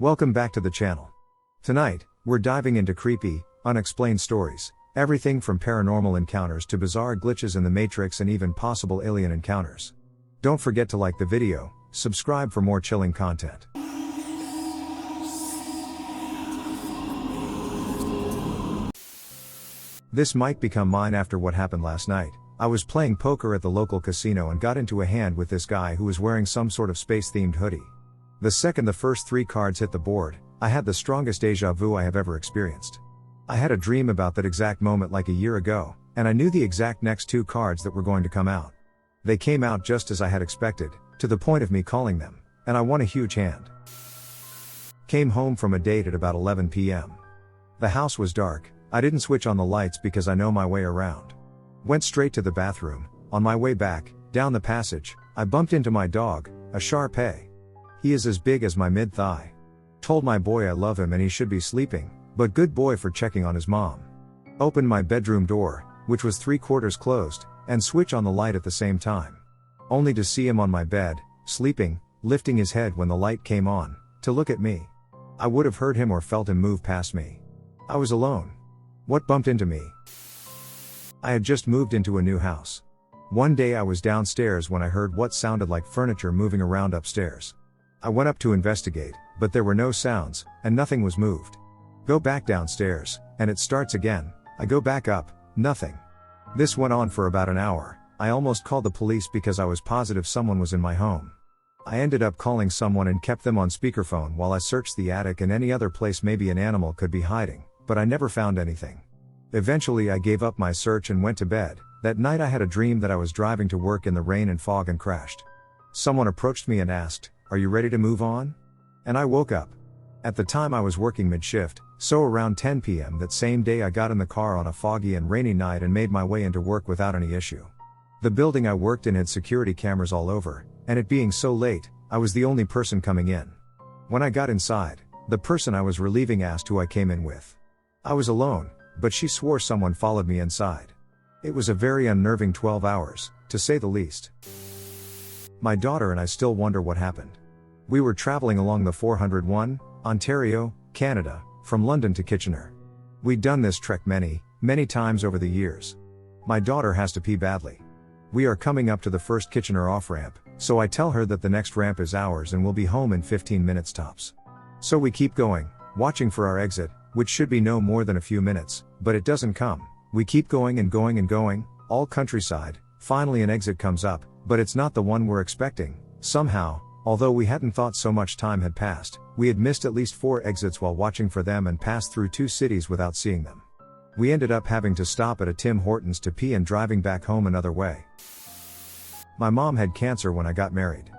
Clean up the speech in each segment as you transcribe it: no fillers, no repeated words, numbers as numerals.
Welcome back to the channel. Tonight, we're diving into creepy, unexplained stories, everything from paranormal encounters to bizarre glitches in the Matrix and even possible alien encounters. Don't forget to like the video, subscribe for more chilling content. This might become mine after what happened last night. I was playing poker at the local casino and got into a hand with this guy who was wearing some sort of space-themed hoodie. The second the first 3 cards hit the board, I had the strongest deja vu I have ever experienced. I had a dream about that exact moment like a year ago, and I knew the exact next 2 cards that were going to come out. They came out just as I had expected, to the point of me calling them, and I won a huge hand. Came home from a date at about 11 p.m. The house was dark. I didn't switch on the lights because I know my way around. Went straight to the bathroom. On my way back, down the passage, I bumped into my dog, a Shar-Pei. He is as big as my mid-thigh. Told my boy I love him and he should be sleeping, but good boy for checking on his mom. Opened my bedroom door, which was 3/4 closed, and switch on the light at the same time. Only to see him on my bed, sleeping, lifting his head when the light came on, to look at me. I would have heard him or felt him move past me. I was alone. What bumped into me? I had just moved into a new house. One day I was downstairs when I heard what sounded like furniture moving around upstairs. I went up to investigate, but there were no sounds, and nothing was moved. Go back downstairs, and it starts again. I go back up, nothing. This went on for about an hour. I almost called the police because I was positive someone was in my home. I ended up calling someone and kept them on speakerphone while I searched the attic and any other place maybe an animal could be hiding, but I never found anything. Eventually I gave up my search and went to bed. That night I had a dream that I was driving to work in the rain and fog and crashed. Someone approached me and asked, "Are you ready to move on?" And I woke up. At the time I was working mid-shift, so around 10 p.m. that same day I got in the car on a foggy and rainy night and made my way into work without any issue. The building I worked in had security cameras all over, and it being so late, I was the only person coming in. When I got inside, the person I was relieving asked who I came in with. I was alone, but she swore someone followed me inside. It was a very unnerving 12 hours, to say the least. My daughter and I still wonder what happened. We were traveling along the 401, Ontario, Canada, from London to Kitchener. We'd done this trek many, many times over the years. My daughter has to pee badly. We are coming up to the first Kitchener off-ramp, so I tell her that the next ramp is ours and we'll be home in 15 minutes tops. So we keep going, watching for our exit, which should be no more than a few minutes, but it doesn't come. We keep going and going and going, all countryside. Finally an exit comes up, but it's not the one we're expecting. Somehow, although we hadn't thought so much time had passed, we had missed at least 4 exits while watching for them and passed through 2 cities without seeing them. We ended up having to stop at a Tim Hortons to pee and driving back home another way. My mom had cancer when I got married.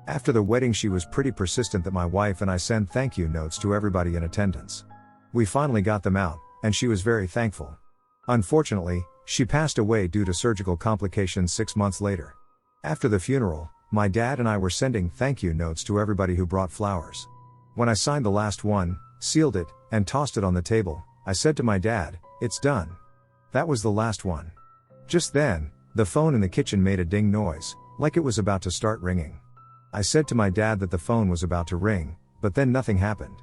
After the wedding she was pretty persistent that my wife and I send thank you notes to everybody in attendance. We finally got them out, and she was very thankful. Unfortunately, she passed away due to surgical complications 6 months later. After the funeral, my dad and I were sending thank you notes to everybody who brought flowers. When I signed the last one, sealed it, and tossed it on the table, I said to my dad, "It's done." That was the last one. Just then, the phone in the kitchen made a ding noise, like it was about to start ringing. I said to my dad that the phone was about to ring, but then nothing happened.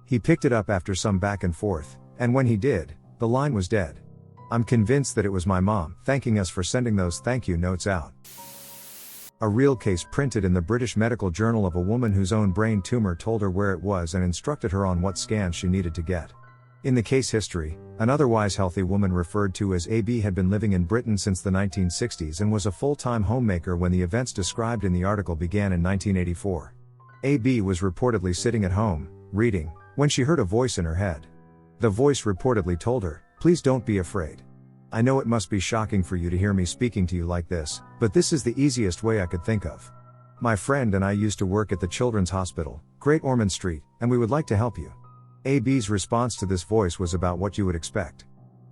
He picked it up after some back and forth, and when he did, the line was dead. I'm convinced that it was my mom thanking us for sending those thank you notes out. A real case printed in the British Medical Journal of a woman whose own brain tumor told her where it was and instructed her on what scans she needed to get. In the case history, an otherwise healthy woman referred to as AB had been living in Britain since the 1960s and was a full-time homemaker when the events described in the article began in 1984. AB was reportedly sitting at home, reading, when she heard a voice in her head. The voice reportedly told her, "Please don't be afraid. I know it must be shocking for you to hear me speaking to you like this, but this is the easiest way I could think of. My friend and I used to work at the Children's Hospital, Great Ormond Street, and we would like to help you." AB's response to this voice was about what you would expect.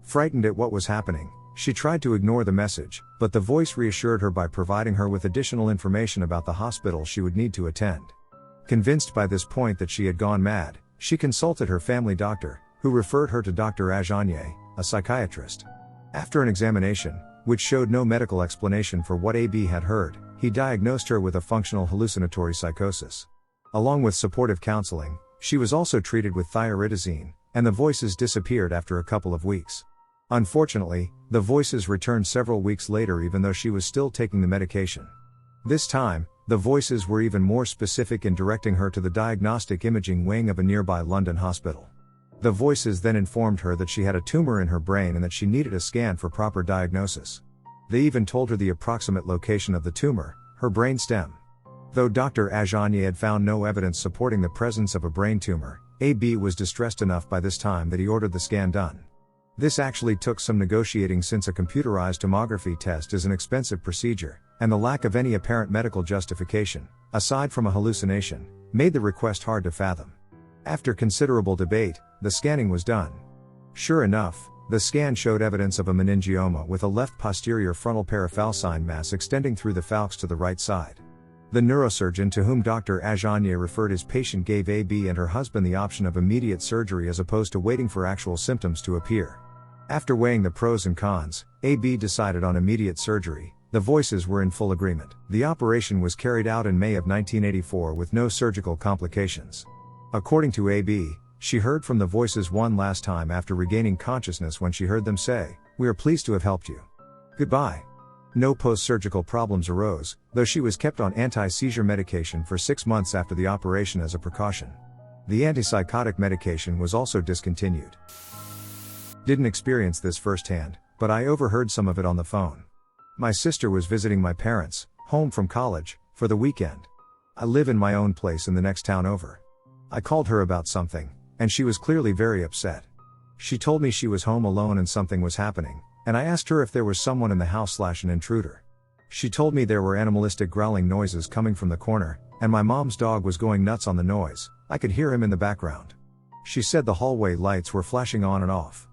Frightened at what was happening, she tried to ignore the message, but the voice reassured her by providing her with additional information about the hospital she would need to attend. Convinced by this point that she had gone mad, she consulted her family doctor, who referred her to Dr. Ajanye, a psychiatrist. After an examination, which showed no medical explanation for what AB had heard, he diagnosed her with a functional hallucinatory psychosis. Along with supportive counseling, She was also treated with thioridazine, and the voices disappeared after a couple of weeks. Unfortunately, the voices returned several weeks later even though she was still taking the medication. This time, the voices were even more specific in directing her to the diagnostic imaging wing of a nearby London hospital. The voices then informed her that she had a tumor in her brain and that she needed a scan for proper diagnosis. They even told her the approximate location of the tumor, her brain stem. Though Dr. Ajanye had found no evidence supporting the presence of a brain tumor, AB was distressed enough by this time that he ordered the scan done. This actually took some negotiating since a computerized tomography test is an expensive procedure, and the lack of any apparent medical justification, aside from a hallucination, made the request hard to fathom. After considerable debate, the scanning was done. Sure enough, the scan showed evidence of a meningioma with a left posterior frontal parafalcine mass extending through the falx to the right side. The neurosurgeon to whom Dr. Ajanye referred his patient gave AB and her husband the option of immediate surgery as opposed to waiting for actual symptoms to appear. After weighing the pros and cons, AB decided on immediate surgery. The voices were in full agreement. The operation was carried out in May of 1984 with no surgical complications. According to AB, she heard from the voices one last time after regaining consciousness when she heard them say, "We are pleased to have helped you. Goodbye." No post-surgical problems arose, though she was kept on anti-seizure medication for 6 months after the operation as a precaution. The antipsychotic medication was also discontinued. Didn't experience this firsthand, but I overheard some of it on the phone. My sister was visiting my parents, home from college, for the weekend. I live in my own place in the next town over. I called her about something, and she was clearly very upset. She told me she was home alone and something was happening, and I asked her if there was someone in the house / an intruder. She told me there were animalistic growling noises coming from the corner, and my mom's dog was going nuts on the noise. I could hear him in the background. She said the hallway lights were flashing on and off.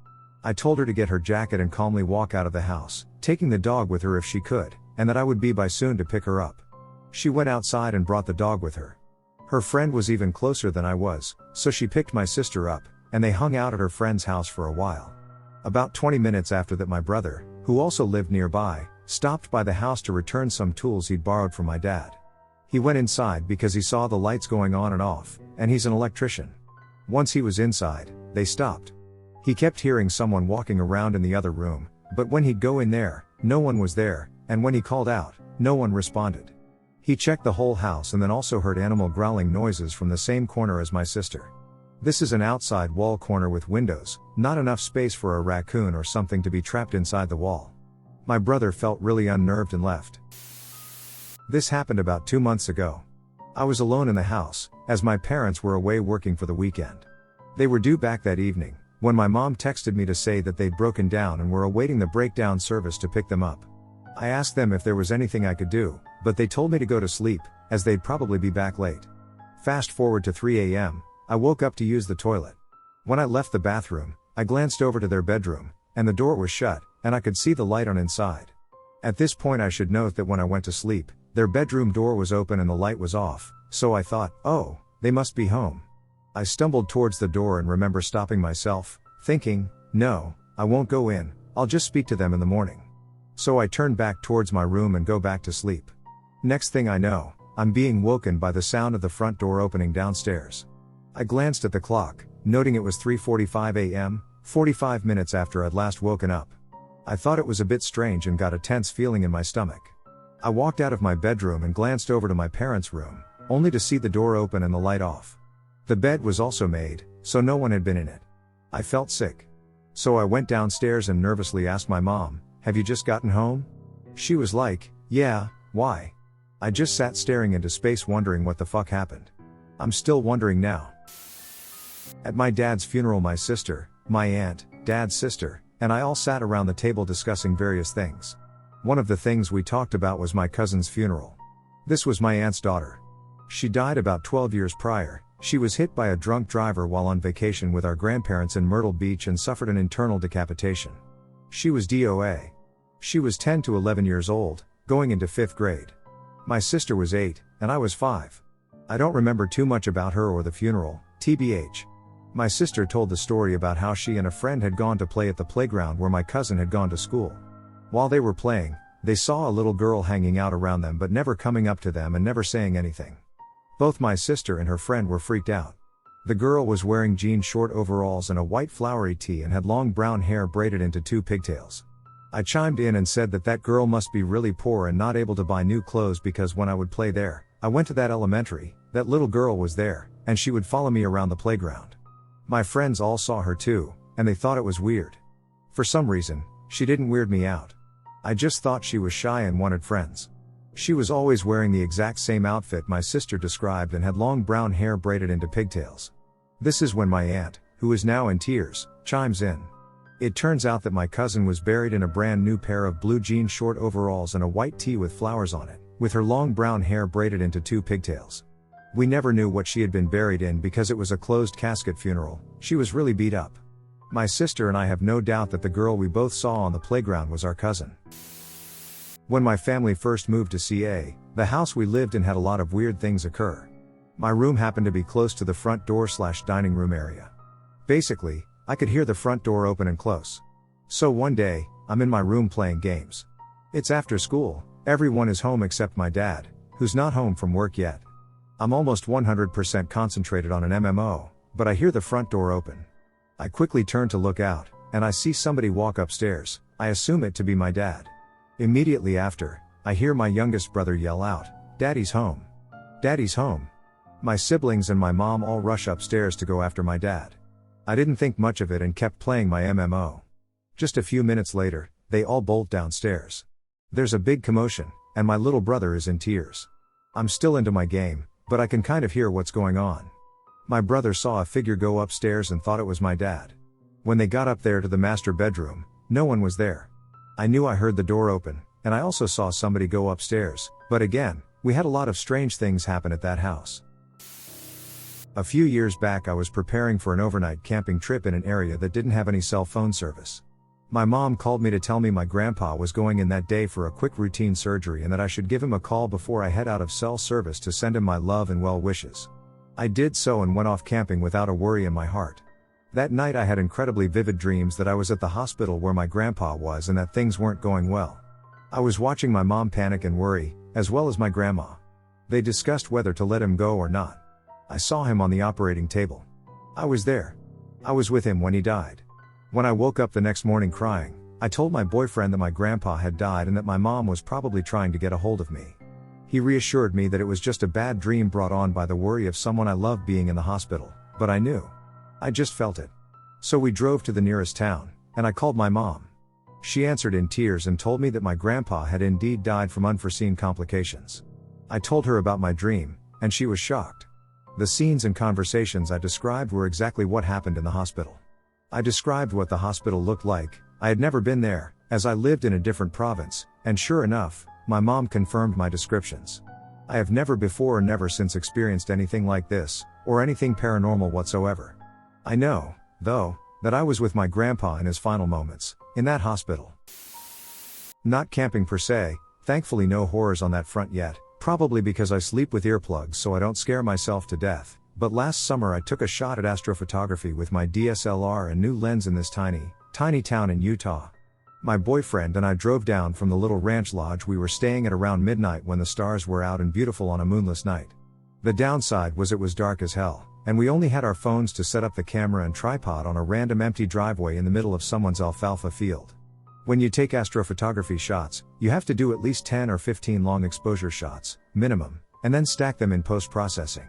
I told her to get her jacket and calmly walk out of the house, taking the dog with her if she could, and that I would be by soon to pick her up. She went outside and brought the dog with her. Her friend was even closer than I was, so she picked my sister up, and they hung out at her friend's house for a while. About 20 minutes after that, my brother, who also lived nearby, stopped by the house to return some tools he'd borrowed from my dad. He went inside because he saw the lights going on and off, and he's an electrician. Once he was inside, they stopped. He kept hearing someone walking around in the other room, but when he'd go in there, no one was there, and when he called out, no one responded. He checked the whole house and then also heard animal growling noises from the same corner as my sister. This is an outside wall corner with windows, not enough space for a raccoon or something to be trapped inside the wall. My brother felt really unnerved and left. This happened about 2 months ago. I was alone in the house, as my parents were away working for the weekend. They were due back that evening, when my mom texted me to say that they'd broken down and were awaiting the breakdown service to pick them up. I asked them if there was anything I could do, but they told me to go to sleep, as they'd probably be back late. Fast forward to 3 a.m., I woke up to use the toilet. When I left the bathroom, I glanced over to their bedroom, and the door was shut, and I could see the light on inside. At this point I should note that when I went to sleep, their bedroom door was open and the light was off, so I thought, oh, they must be home. I stumbled towards the door and remember stopping myself, thinking, no, I won't go in, I'll just speak to them in the morning. So I turned back towards my room and go back to sleep. Next thing I know, I'm being woken by the sound of the front door opening downstairs. I glanced at the clock, noting it was 3:45 a.m., 45 minutes after I'd last woken up. I thought it was a bit strange and got a tense feeling in my stomach. I walked out of my bedroom and glanced over to my parents' room, only to see the door open and the light off. The bed was also made, so no one had been in it. I felt sick. So I went downstairs and nervously asked my mom, "Have you just gotten home?" She was like, "Yeah, why?" I just sat staring into space wondering what the fuck happened. I'm still wondering now. At my dad's funeral, my sister, my aunt, dad's sister, and I all sat around the table discussing various things. One of the things we talked about was my cousin's funeral. This was my aunt's daughter. She died about 12 years prior. She was hit by a drunk driver while on vacation with our grandparents in Myrtle Beach and suffered an internal decapitation. She was DOA. She was 10 to 11 years old, going into 5th grade. My sister was 8, and I was 5. I don't remember too much about her or the funeral, TBH. My sister told the story about how she and a friend had gone to play at the playground where my cousin had gone to school. While they were playing, they saw a little girl hanging out around them but never coming up to them and never saying anything. Both my sister and her friend were freaked out. The girl was wearing jean short overalls and a white flowery tee and had long brown hair braided into two pigtails. I chimed in and said that girl must be really poor and not able to buy new clothes because when I would play there, I went to that elementary, that little girl was there, and she would follow me around the playground. My friends all saw her too, and they thought it was weird. For some reason, she didn't weird me out. I just thought she was shy and wanted friends. She was always wearing the exact same outfit my sister described and had long brown hair braided into pigtails. This is when my aunt, who is now in tears, chimes in. It turns out that my cousin was buried in a brand new pair of blue jean short overalls and a white tee with flowers on it, with her long brown hair braided into two pigtails. We never knew what she had been buried in because it was a closed casket funeral. She was really beat up. My sister and I have no doubt that the girl we both saw on the playground was our cousin. When my family first moved to CA, the house we lived in had a lot of weird things occur. My room happened to be close to the front door/dining room area. Basically, I could hear the front door open and close. So one day, I'm in my room playing games. It's after school, everyone is home except my dad, who's not home from work yet. I'm almost 100% concentrated on an MMO, but I hear the front door open. I quickly turn to look out, and I see somebody walk upstairs. I assume it to be my dad. Immediately after, I hear my youngest brother yell out, "Daddy's home! Daddy's home!" My siblings and my mom all rush upstairs to go after my dad. I didn't think much of it and kept playing my MMO. Just a few minutes later, they all bolt downstairs. There's a big commotion, and my little brother is in tears. I'm still into my game, but I can kind of hear what's going on. My brother saw a figure go upstairs and thought it was my dad. When they got up there to the master bedroom, no one was there. I knew I heard the door open, and I also saw somebody go upstairs, but again, we had a lot of strange things happen at that house. A few years back I was preparing for an overnight camping trip in an area that didn't have any cell phone service. My mom called me to tell me my grandpa was going in that day for a quick routine surgery and that I should give him a call before I head out of cell service to send him my love and well wishes. I did so and went off camping without a worry in my heart. That night I had incredibly vivid dreams that I was at the hospital where my grandpa was and that things weren't going well. I was watching my mom panic and worry, as well as my grandma. They discussed whether to let him go or not. I saw him on the operating table. I was there. I was with him when he died. When I woke up the next morning crying, I told my boyfriend that my grandpa had died and that my mom was probably trying to get a hold of me. He reassured me that it was just a bad dream brought on by the worry of someone I loved being in the hospital, but I knew. I just felt it. So we drove to the nearest town, and I called my mom. She answered in tears and told me that my grandpa had indeed died from unforeseen complications. I told her about my dream, and she was shocked. The scenes and conversations I described were exactly what happened in the hospital. I described what the hospital looked like. I had never been there, as I lived in a different province, and sure enough, my mom confirmed my descriptions. I have never before or never since experienced anything like this, or anything paranormal whatsoever. I know, though, that I was with my grandpa in his final moments, in that hospital. Not camping per se, thankfully no horrors on that front yet, probably because I sleep with earplugs so I don't scare myself to death, but last summer I took a shot at astrophotography with my DSLR and new lens in this tiny town in Utah. My boyfriend and I drove down from the little ranch lodge we were staying at around midnight when the stars were out and beautiful on a moonless night. The downside was it was dark as hell, and we only had our phones to set up the camera and tripod on a random empty driveway in the middle of someone's alfalfa field. When you take astrophotography shots, you have to do at least 10 or 15 long exposure shots, minimum, and then stack them in post-processing.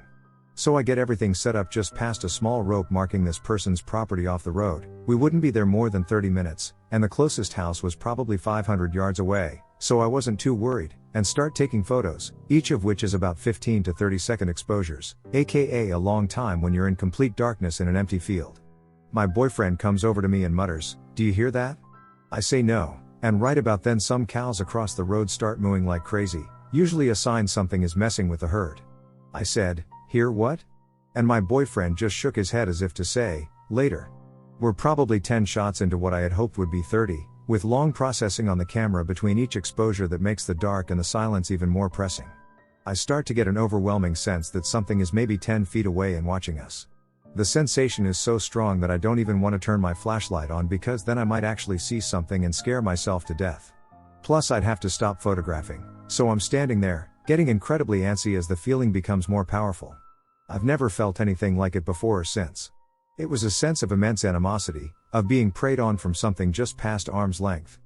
So I get everything set up just past a small rope marking this person's property off the road. We wouldn't be there more than 30 minutes, and the closest house was probably 500 yards away, so I wasn't too worried, and start taking photos, each of which is about 15 to 30 second exposures, aka a long time when you're in complete darkness in an empty field. My boyfriend comes over to me and mutters, "Do you hear that?" I say no, and right about then some cows across the road start mooing like crazy, usually a sign something is messing with the herd. I said, "Hear what?" And my boyfriend just shook his head as if to say, "Later." We're probably 10 shots into what I had hoped would be 30, with long processing on the camera between each exposure that makes the dark and the silence even more pressing. I start to get an overwhelming sense that something is maybe 10 feet away and watching us. The sensation is so strong that I don't even want to turn my flashlight on because then I might actually see something and scare myself to death. Plus I'd have to stop photographing, so I'm standing there, getting incredibly antsy as the feeling becomes more powerful. I've never felt anything like it before or since. It was a sense of immense animosity, of being preyed on from something just past arm's length.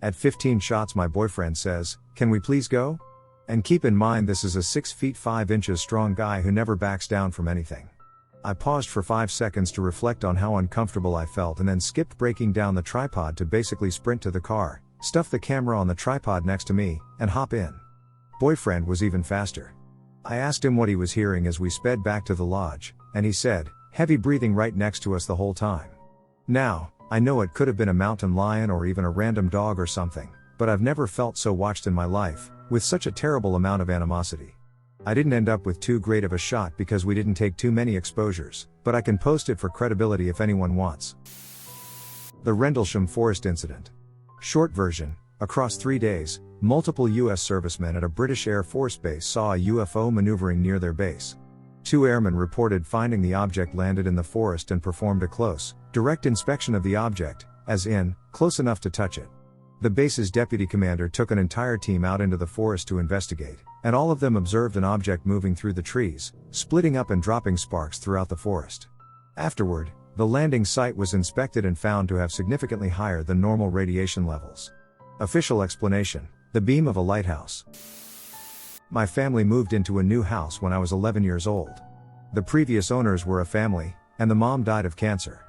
At 15 shots my boyfriend says, "Can we please go?" And keep in mind this is a 6 feet 5 inches strong guy who never backs down from anything. I paused for 5 seconds to reflect on how uncomfortable I felt and then skipped breaking down the tripod to basically sprint to the car, stuff the camera on the tripod next to me, and hop in. Boyfriend was even faster. I asked him what he was hearing as we sped back to the lodge, and he said, "Heavy breathing right next to us the whole time." Now, I know it could have been a mountain lion or even a random dog or something, but I've never felt so watched in my life, with such a terrible amount of animosity. I didn't end up with too great of a shot because we didn't take too many exposures, but I can post it for credibility if anyone wants. The Rendlesham Forest Incident. Short version: across 3 days, multiple US servicemen at a British Air Force base saw a UFO maneuvering near their base. 2 airmen reported finding the object landed in the forest and performed a close, direct inspection of the object, as in, close enough to touch it. The base's deputy commander took an entire team out into the forest to investigate, and all of them observed an object moving through the trees, splitting up and dropping sparks throughout the forest. Afterward, the landing site was inspected and found to have significantly higher than normal radiation levels. Official explanation: the beam of a lighthouse. My family moved into a new house when I was 11 years old. The previous owners were a family, and the mom died of cancer.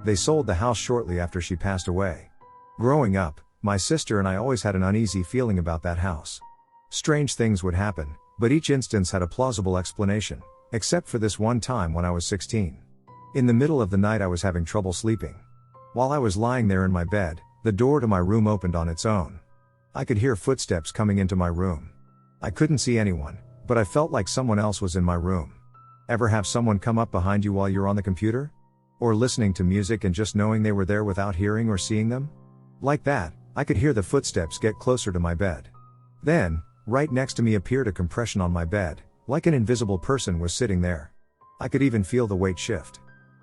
They sold the house shortly after she passed away. Growing up, my sister and I always had an uneasy feeling about that house. Strange things would happen, but each instance had a plausible explanation, except for this one time when I was 16. In the middle of the night I was having trouble sleeping. While I was lying there in my bed, the door to my room opened on its own. I could hear footsteps coming into my room. I couldn't see anyone, but I felt like someone else was in my room. Ever have someone come up behind you while you're on the computer? Or listening to music and just knowing they were there without hearing or seeing them? Like that, I could hear the footsteps get closer to my bed. Then, right next to me appeared a compression on my bed, like an invisible person was sitting there. I could even feel the weight shift.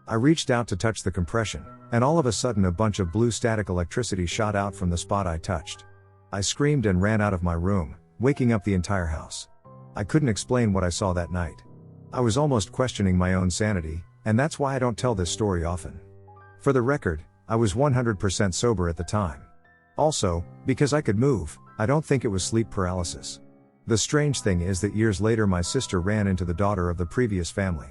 I reached out to touch the compression, and all of a sudden a bunch of blue static electricity shot out from the spot I touched. I screamed and ran out of my room, waking up the entire house. I couldn't explain what I saw that night. I was almost questioning my own sanity, and that's why I don't tell this story often. For the record, I was 100% sober at the time. Also, because I could move, I don't think it was sleep paralysis. The strange thing is that years later my sister ran into the daughter of the previous family.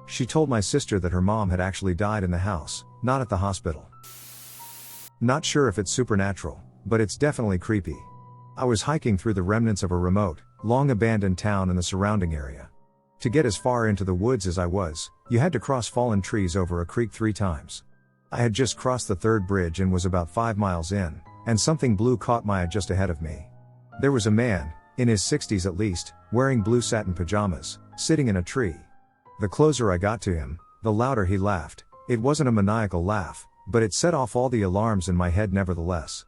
She told my sister that her mom had actually died in the house, not at the hospital. Not sure if it's supernatural, but it's definitely creepy. I was hiking through the remnants of a remote, long-abandoned town in the surrounding area. To get as far into the woods as I was, you had to cross fallen trees over a creek 3 times. I had just crossed the 3rd bridge and was about 5 miles in, and something blue caught my eye just ahead of me. There was a man, in his 60s at least, wearing blue satin pajamas, sitting in a tree. The closer I got to him, the louder he laughed. It wasn't a maniacal laugh, but it set off all the alarms in my head nevertheless.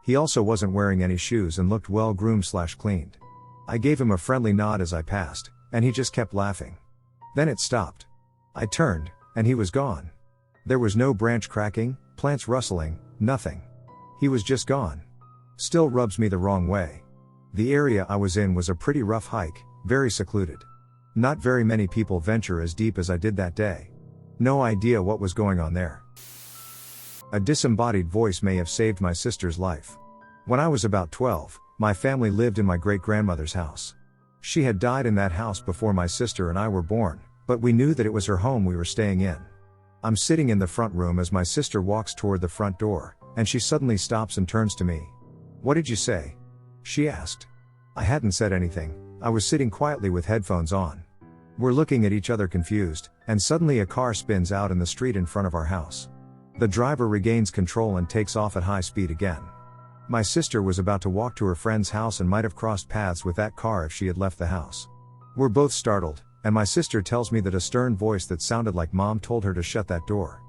He also wasn't wearing any shoes and looked well groomed/cleaned. I gave him a friendly nod as I passed, and he just kept laughing. Then it stopped. I turned, and he was gone. There was no branch cracking, plants rustling, nothing. He was just gone. Still rubs me the wrong way. The area I was in was a pretty rough hike, very secluded. Not very many people venture as deep as I did that day. No idea what was going on there. A disembodied voice may have saved my sister's life. When I was about 12, my family lived in my great-grandmother's house. She had died in that house before my sister and I were born, but we knew that it was her home we were staying in. I'm sitting in the front room as my sister walks toward the front door, and she suddenly stops and turns to me. "What did you say?" she asked. I hadn't said anything. I was sitting quietly with headphones on. We're looking at each other confused, and suddenly a car spins out in the street in front of our house. The driver regains control and takes off at high speed again. My sister was about to walk to her friend's house and might have crossed paths with that car if she had left the house. We're both startled, and my sister tells me that a stern voice that sounded like Mom told her to shut that door.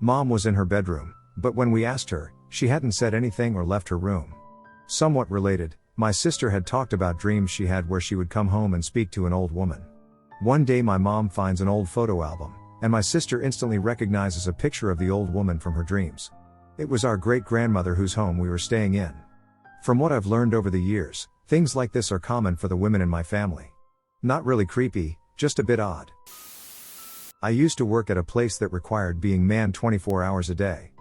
Mom was in her bedroom, but when we asked her, she hadn't said anything or left her room. Somewhat related, my sister had talked about dreams she had where she would come home and speak to an old woman. One day my mom finds an old photo album, and my sister instantly recognizes a picture of the old woman from her dreams. It was our great-grandmother whose home we were staying in. From what I've learned over the years, things like this are common for the women in my family. Not really creepy, just a bit odd. I used to work at a place that required being manned 24 hours a day.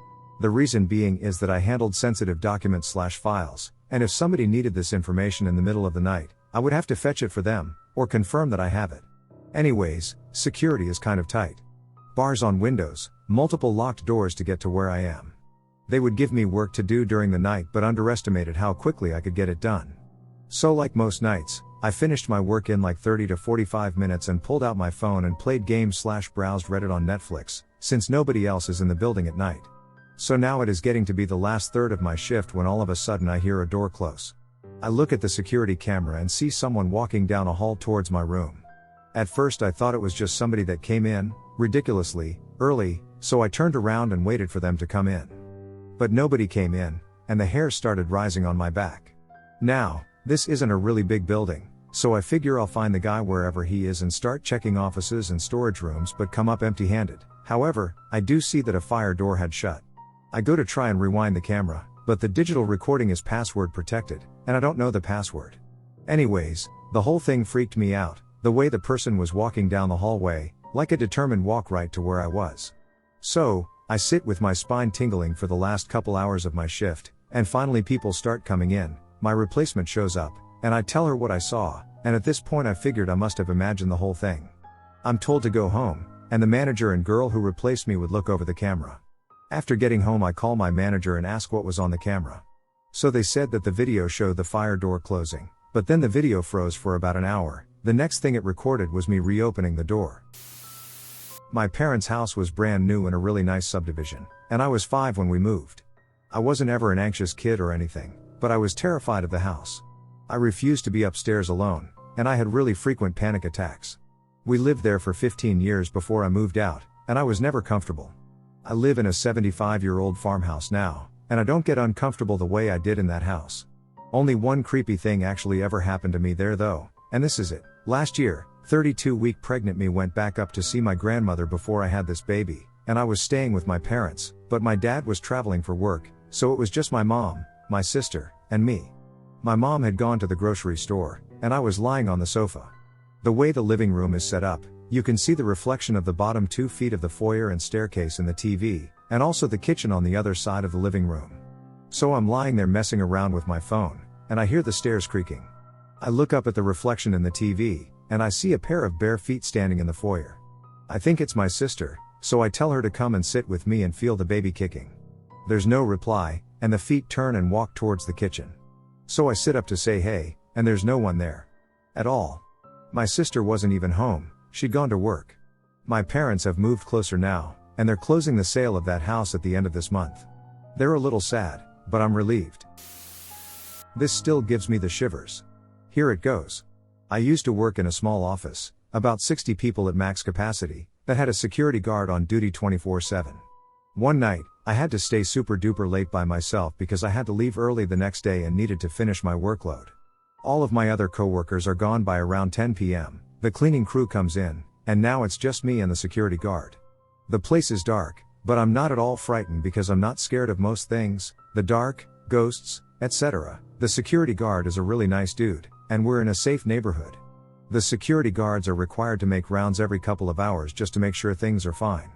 The reason being is that I handled sensitive documents/files, and if somebody needed this information in the middle of the night, I would have to fetch it for them, or confirm that I have it. Anyways, security is kind of tight. Bars on windows, multiple locked doors to get to where I am. They would give me work to do during the night but underestimated how quickly I could get it done. So like most nights, I finished my work in like 30 to 45 minutes and pulled out my phone and played games/browsed Reddit on Netflix, since nobody else is in the building at night. So now it is getting to be the last third of my shift when all of a sudden I hear a door close. I look at the security camera and see someone walking down a hall towards my room. At first I thought it was just somebody that came in, ridiculously, early, so I turned around and waited for them to come in. But nobody came in, and the hair started rising on my back. Now, this isn't a really big building, so I figure I'll find the guy wherever he is and start checking offices and storage rooms but come up empty-handed. However, I do see that a fire door had shut. I go to try and rewind the camera, but the digital recording is password protected, and I don't know the password. Anyways, the whole thing freaked me out, the way the person was walking down the hallway, like a determined walk right to where I was. So, I sit with my spine tingling for the last couple hours of my shift, and finally people start coming in, my replacement shows up, and I tell her what I saw, and at this point I figured I must have imagined the whole thing. I'm told to go home, and the manager and girl who replaced me would look over the camera. After getting home I call my manager and ask what was on the camera. So they said that the video showed the fire door closing, but then the video froze for about an hour. The next thing it recorded was me reopening the door. My parents' house was brand new in a really nice subdivision, and I was 5 when we moved. I wasn't ever an anxious kid or anything, but I was terrified of the house. I refused to be upstairs alone, and I had really frequent panic attacks. We lived there for 15 years before I moved out, and I was never comfortable. I live in a 75-year-old farmhouse now, and I don't get uncomfortable the way I did in that house. Only one creepy thing actually ever happened to me there though, and this is it. Last year, 32-week pregnant me went back up to see my grandmother before I had this baby, and I was staying with my parents, but my dad was traveling for work, so it was just my mom, my sister, and me. My mom had gone to the grocery store, and I was lying on the sofa. The way the living room is set up, you can see the reflection of the bottom 2 feet of the foyer and staircase in the TV, and also the kitchen on the other side of the living room. So I'm lying there messing around with my phone, and I hear the stairs creaking. I look up at the reflection in the TV, and I see a pair of bare feet standing in the foyer. I think it's my sister, so I tell her to come and sit with me and feel the baby kicking. There's no reply, and the feet turn and walk towards the kitchen. So I sit up to say hey, and there's no one there. At all. My sister wasn't even home, she'd gone to work. My parents have moved closer now, and they're closing the sale of that house at the end of this month. They're a little sad, but I'm relieved. This still gives me the shivers. Here it goes. I used to work in a small office, about 60 people at max capacity, that had a security guard on duty 24/7. One night, I had to stay super duper late by myself because I had to leave early the next day and needed to finish my workload. All of my other coworkers are gone by around 10 p.m., the cleaning crew comes in, and now it's just me and the security guard. The place is dark, but I'm not at all frightened because I'm not scared of most things, the dark, ghosts, etc. The security guard is a really nice dude, and we're in a safe neighborhood. The security guards are required to make rounds every couple of hours just to make sure things are fine.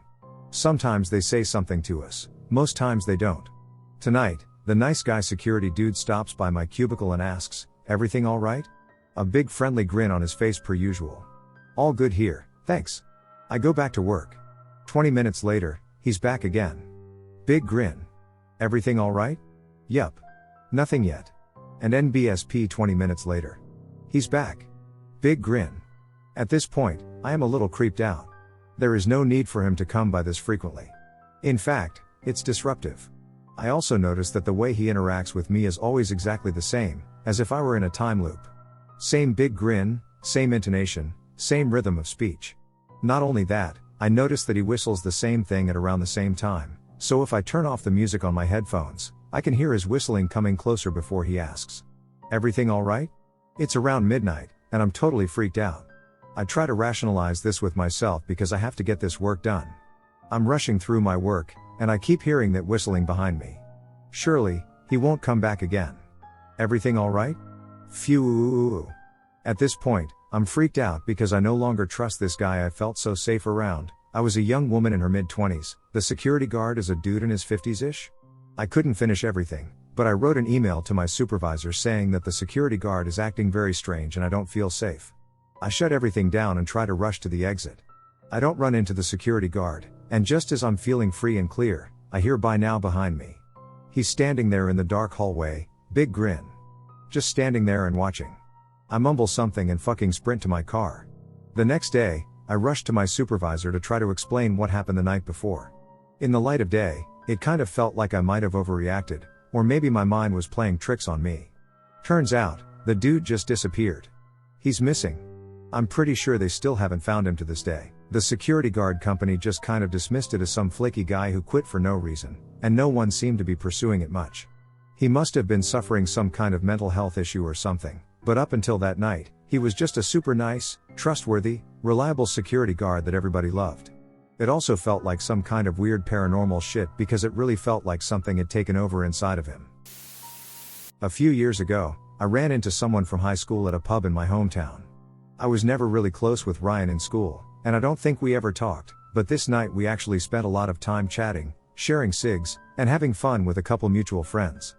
Sometimes they say something to us, most times they don't. Tonight, the nice guy security dude stops by my cubicle and asks, "Everything all right?" A big friendly grin on his face per usual. "All good here, thanks." I go back to work. 20 minutes later, he's back again. Big grin. "Everything all right?" "Yup." "Nothing yet." And NBSP 20 minutes later. He's back. Big grin. At this point, I am a little creeped out. There is no need for him to come by this frequently. In fact, it's disruptive. I also notice that the way he interacts with me is always exactly the same, as if I were in a time loop. Same big grin, same intonation, same rhythm of speech. Not only that, I notice that he whistles the same thing at around the same time, so if I turn off the music on my headphones, I can hear his whistling coming closer before he asks, "Everything all right?" It's around midnight, and I'm totally freaked out. I try to rationalize this with myself because I have to get this work done. I'm rushing through my work, and I keep hearing that whistling behind me. Surely, he won't come back again. Everything all right? Phew. At this point, I'm freaked out because I no longer trust this guy I felt so safe around, I was a young woman in her mid-20s, the security guard is a dude in his 50s-ish? I couldn't finish everything, but I wrote an email to my supervisor saying that the security guard is acting very strange and I don't feel safe. I shut everything down and try to rush to the exit. I don't run into the security guard, and just as I'm feeling free and clear, I hear "Bye now" behind me. He's standing there in the dark hallway, big grin. Just standing there and watching. I mumble something and fucking sprint to my car. The next day, I rushed to my supervisor to try to explain what happened the night before. In the light of day, it kind of felt like I might have overreacted, or maybe my mind was playing tricks on me. Turns out, the dude just disappeared. He's missing. I'm pretty sure they still haven't found him to this day. The security guard company just kind of dismissed it as some flaky guy who quit for no reason, and no one seemed to be pursuing it much. He must have been suffering some kind of mental health issue or something, but up until that night, he was just a super nice, trustworthy, reliable security guard that everybody loved. It also felt like some kind of weird paranormal shit because it really felt like something had taken over inside of him. A few years ago, I ran into someone from high school at a pub in my hometown. I was never really close with Ryan in school, and I don't think we ever talked, but this night we actually spent a lot of time chatting, sharing cigs, and having fun with a couple mutual friends.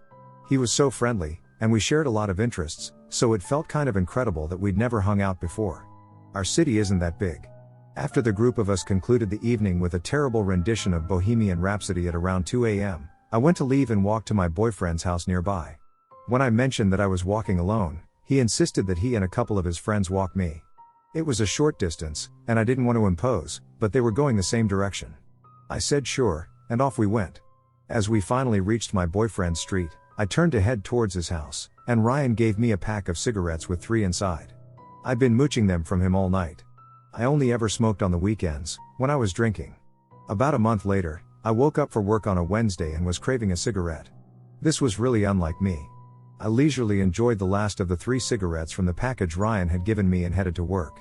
He was so friendly, and we shared a lot of interests, so it felt kind of incredible that we'd never hung out before. Our city isn't that big. After the group of us concluded the evening with a terrible rendition of Bohemian Rhapsody at around 2 a.m., I went to leave and walk to my boyfriend's house nearby. When I mentioned that I was walking alone, he insisted that he and a couple of his friends walk me. It was a short distance, and I didn't want to impose, but they were going the same direction. I said sure, and off we went. As we finally reached my boyfriend's street, I turned to head towards his house, and Ryan gave me a pack of cigarettes with 3 inside. I'd been mooching them from him all night. I only ever smoked on the weekends, when I was drinking. About a month later, I woke up for work on a Wednesday and was craving a cigarette. This was really unlike me. I leisurely enjoyed the last of the 3 cigarettes from the package Ryan had given me and headed to work.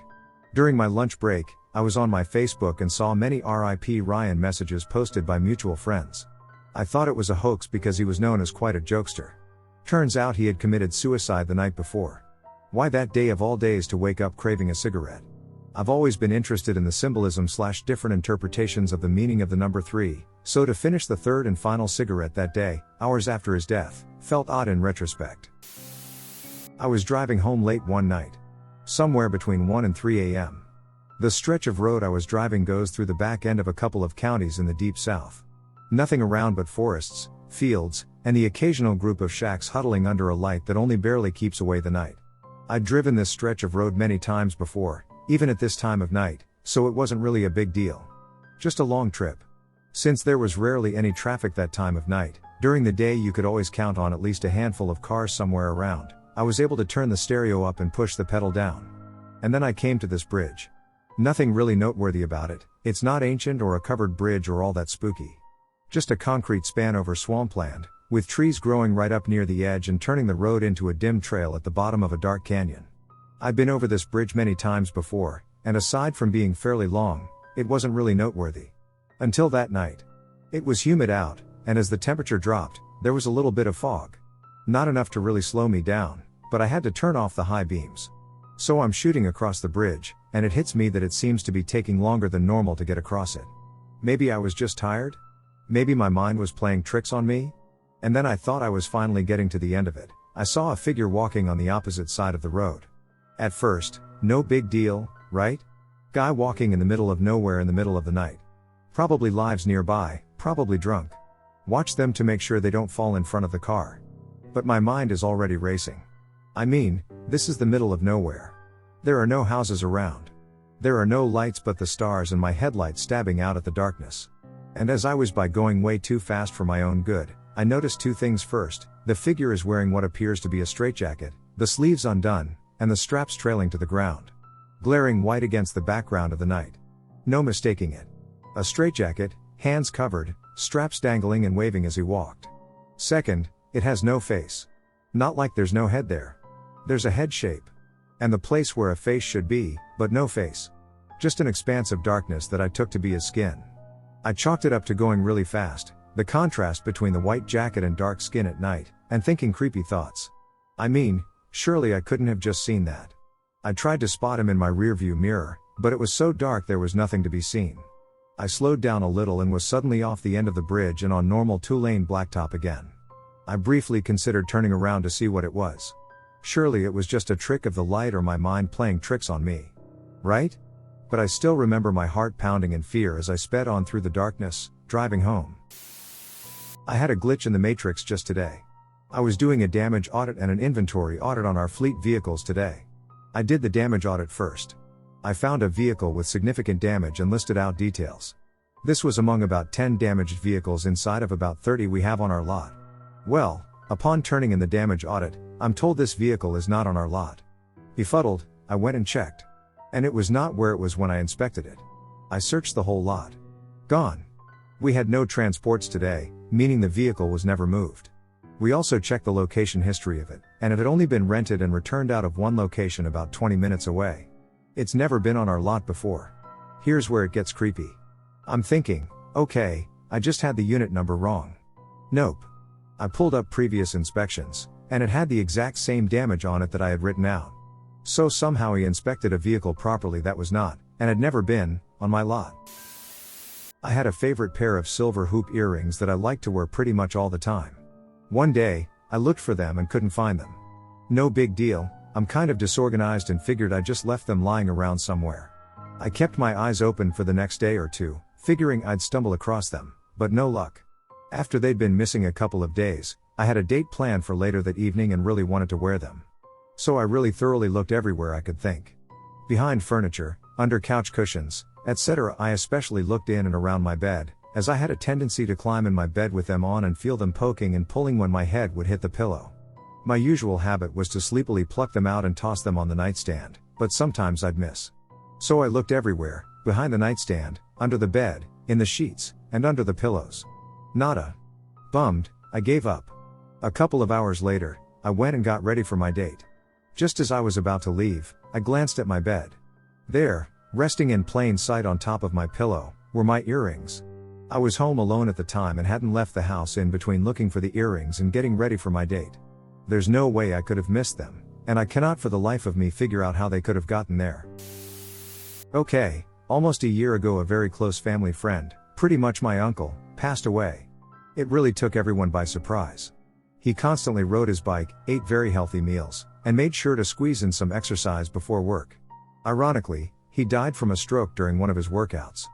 During my lunch break, I was on my Facebook and saw many RIP Ryan messages posted by mutual friends. I thought it was a hoax because he was known as quite a jokester. Turns out he had committed suicide the night before. Why that day of all days to wake up craving a cigarette? I've always been interested in the symbolism/different interpretations of the meaning of the number 3, so to finish the third and final cigarette that day, hours after his death, felt odd in retrospect. I was driving home late one night. Somewhere between 1 and 3 a.m. The stretch of road I was driving goes through the back end of a couple of counties in the deep south. Nothing around but forests, fields, and the occasional group of shacks huddling under a light that only barely keeps away the night. I'd driven this stretch of road many times before, even at this time of night, so it wasn't really a big deal. Just a long trip. Since there was rarely any traffic that time of night, during the day you could always count on at least a handful of cars somewhere around. I was able to turn the stereo up and push the pedal down. And then I came to this bridge. Nothing really noteworthy about it, it's not ancient or a covered bridge or all that spooky. Just a concrete span over swampland, with trees growing right up near the edge and turning the road into a dim trail at the bottom of a dark canyon. I've been over this bridge many times before, and aside from being fairly long, it wasn't really noteworthy. Until that night. It was humid out, and as the temperature dropped, there was a little bit of fog. Not enough to really slow me down, but I had to turn off the high beams. So I'm shooting across the bridge, and it hits me that it seems to be taking longer than normal to get across it. Maybe I was just tired? Maybe my mind was playing tricks on me? And then I thought I was finally getting to the end of it. I saw a figure walking on the opposite side of the road. At first, no big deal, right? Guy walking in the middle of nowhere in the middle of the night. Probably lives nearby, probably drunk. Watch them to make sure they don't fall in front of the car. But my mind is already racing. I mean, this is the middle of nowhere. There are no houses around. There are no lights but the stars and my headlights stabbing out at the darkness. And as I was going way too fast for my own good, I noticed 2 things first. The figure is wearing what appears to be a straitjacket, the sleeves undone, and the straps trailing to the ground. Glaring white against the background of the night. No mistaking it. A straitjacket, hands covered, straps dangling and waving as he walked. Second, it has no face. Not like there's no head there. There's a head shape. And the place where a face should be, but no face. Just an expanse of darkness that I took to be his skin. I chalked it up to going really fast, the contrast between the white jacket and dark skin at night, and thinking creepy thoughts. I mean, surely I couldn't have just seen that. I tried to spot him in my rearview mirror, but it was so dark there was nothing to be seen. I slowed down a little and was suddenly off the end of the bridge and on normal 2-lane blacktop again. I briefly considered turning around to see what it was. Surely it was just a trick of the light or my mind playing tricks on me. Right? But I still remember my heart pounding in fear as I sped on through the darkness, driving home. I had a glitch in the matrix just today. I was doing a damage audit and an inventory audit on our fleet vehicles today. I did the damage audit first. I found a vehicle with significant damage and listed out details. This was among about 10 damaged vehicles inside of about 30 we have on our lot. Well, upon turning in the damage audit, I'm told this vehicle is not on our lot. Befuddled, I went and checked. And it was not where it was when I inspected it. I searched the whole lot. Gone. We had no transports today, meaning the vehicle was never moved. We also checked the location history of it, and it had only been rented and returned out of one location about 20 minutes away. It's never been on our lot before. Here's where it gets creepy. I'm thinking, okay, I just had the unit number wrong. Nope. I pulled up previous inspections, and it had the exact same damage on it that I had written out. So somehow he inspected a vehicle properly that was not, and had never been, on my lot. I had a favorite pair of silver hoop earrings that I liked to wear pretty much all the time. One day, I looked for them and couldn't find them. No big deal, I'm kind of disorganized and figured I just left them lying around somewhere. I kept my eyes open for the next day or two, figuring I'd stumble across them, but no luck. After they'd been missing a couple of days, I had a date planned for later that evening and really wanted to wear them. So I really thoroughly looked everywhere I could think. Behind furniture, under couch cushions, etc. I especially looked in and around my bed, as I had a tendency to climb in my bed with them on and feel them poking and pulling when my head would hit the pillow. My usual habit was to sleepily pluck them out and toss them on the nightstand, but sometimes I'd miss. So I looked everywhere, behind the nightstand, under the bed, in the sheets, and under the pillows. Nada. Bummed, I gave up. A couple of hours later, I went and got ready for my date. Just as I was about to leave, I glanced at my bed. There, resting in plain sight on top of my pillow, were my earrings. I was home alone at the time and hadn't left the house in between looking for the earrings and getting ready for my date. There's no way I could have missed them, and I cannot for the life of me figure out how they could have gotten there. Okay, almost a year ago a very close family friend, pretty much my uncle, passed away. It really took everyone by surprise. He constantly rode his bike, ate very healthy meals, and made sure to squeeze in some exercise before work. Ironically, he died from a stroke during one of his workouts.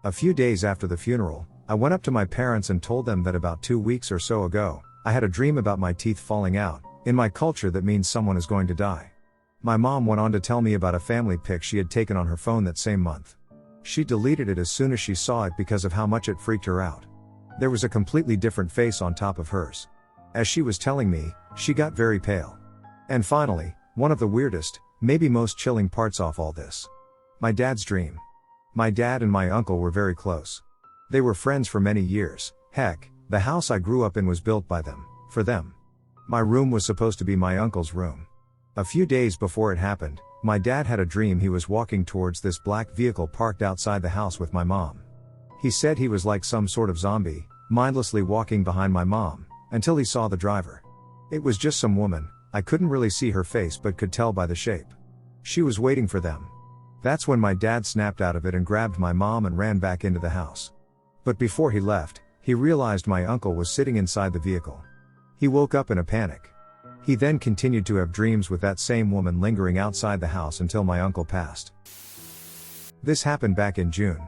A few days after the funeral, I went up to my parents and told them that about 2 weeks or so ago, I had a dream about my teeth falling out. In my culture that means someone is going to die. My mom went on to tell me about a family pic she had taken on her phone that same month. She deleted it as soon as she saw it because of how much it freaked her out. There was a completely different face on top of hers. As she was telling me, she got very pale. And finally, one of the weirdest, maybe most chilling parts off all this. My dad's dream. My dad and my uncle were very close. They were friends for many years. Heck, the house I grew up in was built by them, for them. My room was supposed to be my uncle's room. A few days before it happened, my dad had a dream he was walking towards this black vehicle parked outside the house with my mom. He said he was like some sort of zombie, mindlessly walking behind my mom, until he saw the driver. It was just some woman, I couldn't really see her face but could tell by the shape. She was waiting for them. That's when my dad snapped out of it and grabbed my mom and ran back into the house. But before he left, he realized my uncle was sitting inside the vehicle. He woke up in a panic. He then continued to have dreams with that same woman lingering outside the house until my uncle passed. This happened back in June.